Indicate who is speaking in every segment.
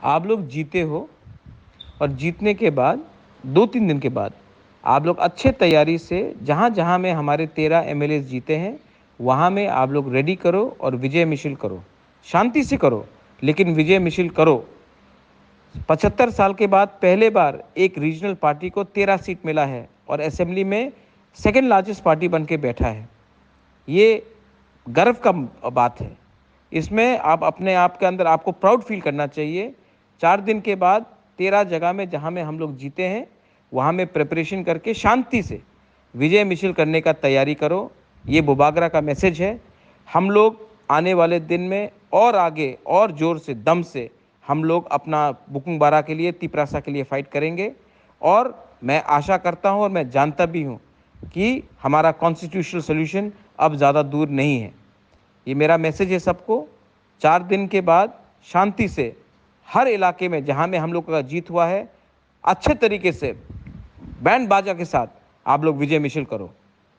Speaker 1: आप लोग जीते हो और जीतने के बाद 2-3 दिन के बाद आप लोग अच्छे तैयारी से जहाँ-जहाँ में हमारे 13 एमएलए जीते हैं, वहाँ में आप लोग रेडी करो और विजय मिছিল करो। शांति से करो, लेकिन विजय मिছিল करो। 75 साल के बाद पहले बार एक रीजनल पार्टी को 13 सीट मिला है और असेंबली में सेकंड लार्जेस्ट पार्टी बन के बैठा है। ये गर्व का बात है। इसमें आप अपने आप के अंदर आपको प्राउड फील करना चाहिए। 4 दिन के बाद 13 जगह में जहाँ में हम लोग जीते हैं, वहाँ में प्रिपरेशन करके शांति से विजय मिছিল करने का तैयारी करो। ये बुबागरा का मैसेज है। हम लोग आने वाले दिन में और आगे और ज़ोर से, दम से हम लोग अपना बुकुंग बारा के लिए, तिपरासा के लिए फाइट करेंगे। और मैं आशा करता हूँ और मैं जानता भी हूँ कि हमारा कॉन्स्टिट्यूशनल सोल्यूशन अब ज़्यादा दूर नहीं है। ये मेरा मैसेज है सबको। 4 दिन के बाद शांति से हर इलाके में जहाँ में हम लोग का जीत हुआ है, अच्छे तरीके से बैंड बाजा के साथ आप लोग विजय मिছিল करो।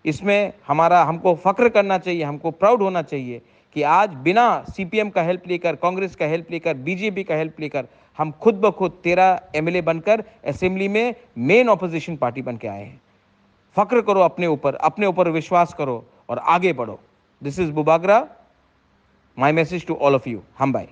Speaker 1: इसमें हमको फ़ख्र करना चाहिए, हमको प्राउड होना चाहिए कि आज बिना सीपीएम का हेल्प लेकर, कांग्रेस का हेल्प लेकर, बीजेपी का हेल्प लेकर हम खुद ब खुद 13 एमएलए बनकर असेंबली में मेन ऑपोजिशन पार्टी बन के आए हैं। फ़ख्र करो अपने ऊपर विश्वास करो और आगे बढ़ो। दिस इज़ बुबागरा, my message to all of you. हम बाय।